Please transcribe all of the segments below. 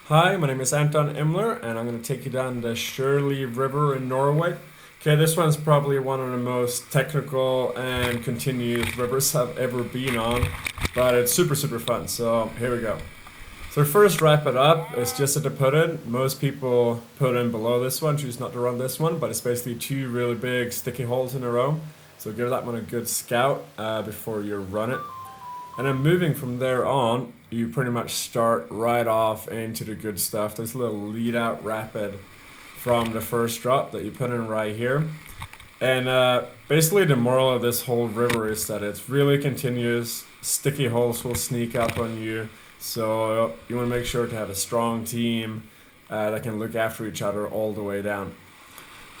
Hi, my name is Anton Immler, and I'm going to take you down the Skjørli River in Norway. Okay, this one's probably one of the most technical and continuous rivers I've ever been on, but it's super fun, so here we go. So the first rapid up is just at the put in. Most people put in below this one, choose not to run this one, but it's basically two really big sticky holes in a row. So give that one a good scout before you run it. And then moving from there on, you pretty much start right off into the good stuff. There's a little lead out rapid from the first drop that you put in right here. And basically the moral of this whole river is that it's really continuous. Sticky holes will sneak up on you. So you want to make sure to have a strong team that can look after each other all the way down.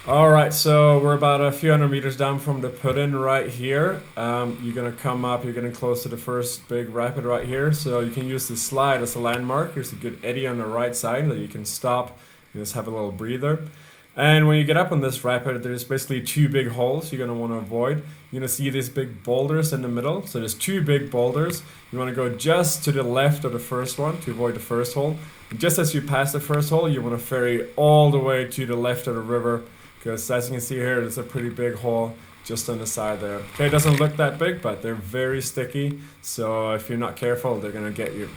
All right, so we're about a few hundred meters down from the put-in right here. You're gonna come up, you're getting close to the first big rapid right here. So you can use the slide as a landmark. There's a good eddy on the right side that you can stop and just have a little breather. And when you get up on this rapid, there's basically two big holes you're gonna wanna avoid. You're gonna see these big boulders in the middle. So there's two big boulders. You wanna go just to the left of the first one to avoid the first hole. And just as you pass the first hole, you wanna ferry all the way to the left of the river, because as you can see here, there's a pretty big hole just on the side there. Okay, it doesn't look that big, but they're very sticky, so if you're not careful, they're gonna get you.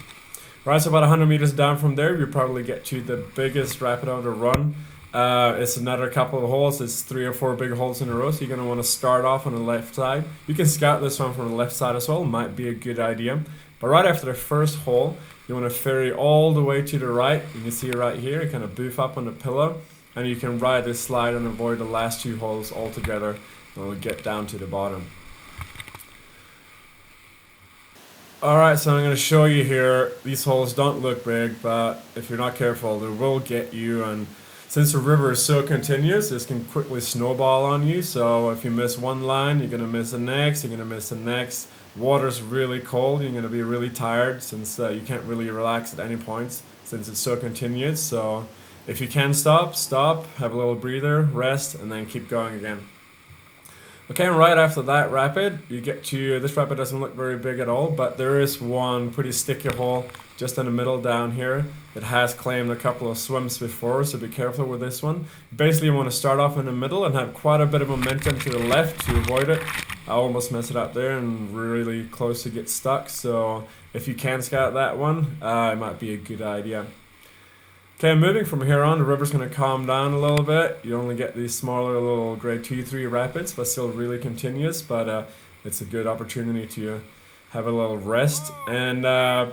Right, so about 100 meters down from there, you probably get to the biggest rapid on the run. It's another couple of holes, it's 3 or 4 big holes in a row, so you're gonna wanna start off on the left side. You can scout this one from the left side as well, might be a good idea. But right after the first hole, you wanna ferry all the way to the right. You can see right here, you kind of boof up on the pillow, and you can ride this slide and avoid the last two holes altogether, and we'll get down to the bottom. Alright, so I'm going to show you here, these holes don't look big, but if you're not careful, they will get you, and since the river is so continuous, this can quickly snowball on you, so if you miss one line, you're going to miss the next, you're going to miss the next. Water's really cold, you're going to be really tired, since you can't really relax at any points, since it's so continuous, so if you can stop, have a little breather, rest, and then keep going again. Okay, and right after that rapid, you get to, this rapid doesn't look very big at all, but there is one pretty sticky hole just in the middle down here. It has claimed a couple of swims before, so be careful with this one. Basically, you want to start off in the middle and have quite a bit of momentum to the left to avoid it. I almost messed it up there and really close to get stuck, so if you can scout that one, it might be a good idea. Okay, moving from here on, the river's going to calm down a little bit. You only get these smaller little grade 2, 3 rapids, but still really continuous. But it's a good opportunity to have a little rest. And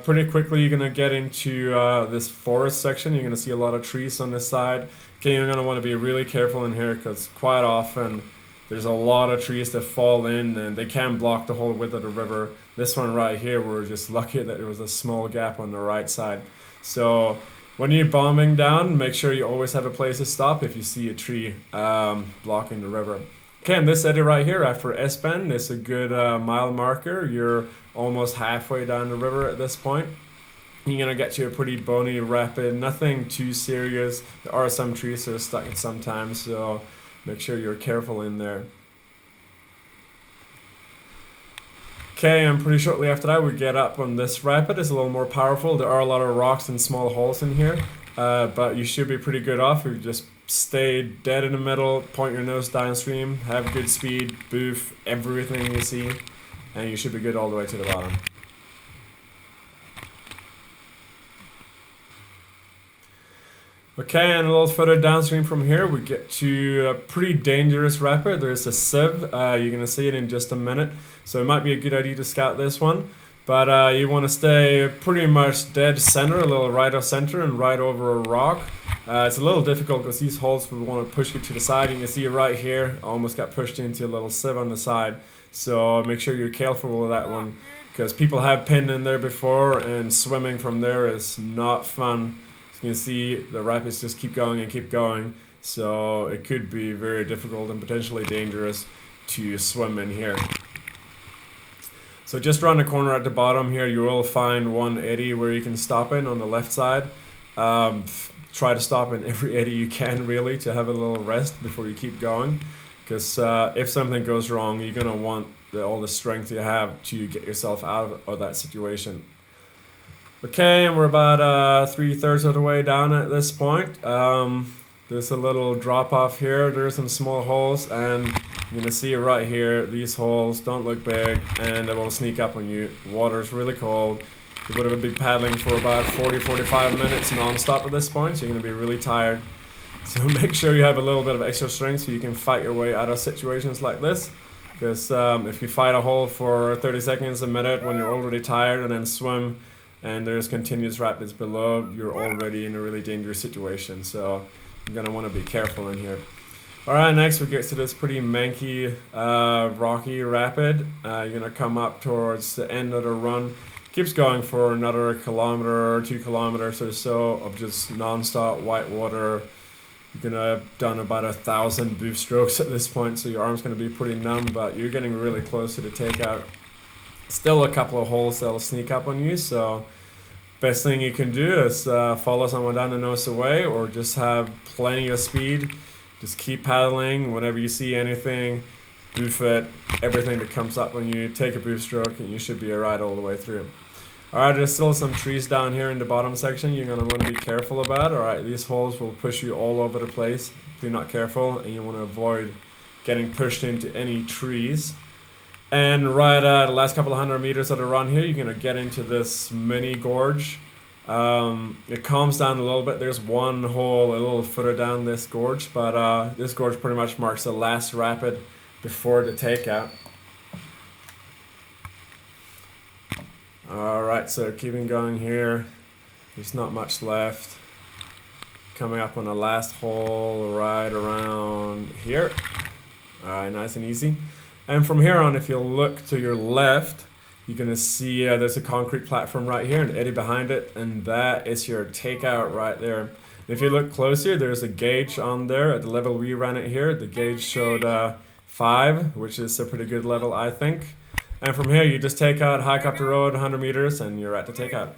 pretty quickly, you're going to get into this forest section. You're going to see a lot of trees on this side. Okay, you're going to want to be really careful in here because quite often there's a lot of trees that fall in and they can block the whole width of the river. This one right here, we're just lucky that there was a small gap on the right side. So when you're bombing down, make sure you always have a place to stop if you see a tree blocking the river. Okay, and this eddy right here after S-bend is a good mile marker. You're almost halfway down the river at this point. You're gonna get to a pretty bony rapid, nothing too serious. There are some trees that are stuck at some times, so make sure you're careful in there. Okay, and pretty shortly after that we get up on this rapid. It's a little more powerful. There are a lot of rocks and small holes in here, but you should be pretty good off if you just stay dead in the middle, point your nose downstream, have good speed, boof everything you see, and you should be good all the way to the bottom. Okay, and a little further downstream from here, we get to a pretty dangerous rapid. There's a sieve. You're going to see it in just a minute. So it might be a good idea to scout this one. But you want to stay pretty much dead center, a little right of center and right over a rock. It's a little difficult because these holes will want to push you to the side. You can see right here, I almost got pushed into a little sieve on the side. So make sure you're careful with that one because people have pinned in there before and swimming from there is not fun. You can see the rapids just keep going and keep going, so it could be very difficult and potentially dangerous to swim in here. So just around the corner at the bottom here, you will find one eddy where you can stop in on the left side. Try to stop in every eddy you can really to have a little rest before you keep going, because if something goes wrong, you're going to want all the strength you have to get yourself out of that situation. Okay, and we're about 3/3 of the way down at this point. There's a little drop off here. There's some small holes, and you're gonna see right here. These holes don't look big, and they will sneak up on you. Water's really cold. You would have been paddling for about 40-45 minutes non-stop at this point, so you're gonna be really tired. So make sure you have a little bit of extra strength so you can fight your way out of situations like this. Because if you fight a hole for 30 seconds, a minute, when you're already tired, and then swim, and there's continuous rapids below, you're already in a really dangerous situation. So you're gonna want to be careful in here. Alright, next we get to this pretty manky, rocky rapid. You're gonna come up towards the end of the run. Keeps going for another kilometer or 2 kilometers or so of just non-stop white water. You're gonna have done about 1,000 boof strokes at this point, so your arm's gonna be pretty numb, but you're getting really close to the takeout. Still a couple of holes that'll sneak up on you, so best thing you can do is follow someone down the nose away, or just have plenty of speed. Just keep paddling. Whenever you see anything, boof it. Everything that comes up when you take a boof stroke, and you should be alright all the way through. Alright, there's still some trees down here in the bottom section you're going to want to be careful about. Alright, these holes will push you all over the place if you're not careful, and you want to avoid getting pushed into any trees. And right at the last couple of 100 meters of the run here, you're going to get into this mini gorge. It calms down a little bit. There's one hole a little further down this gorge, but this gorge pretty much marks the last rapid before the takeout. Alright, so keeping going here. There's not much left. Coming up on the last hole right around here. Alright, nice and easy. And from here on, if you look to your left, you're going to see there's a concrete platform right here, an eddy behind it, and that is your takeout right there. And if you look closer, there's a gauge on there at the level we ran it here. The gauge showed 5, which is a pretty good level, I think. And from here, you just take out, hike up the road 100 meters, and you're at the takeout.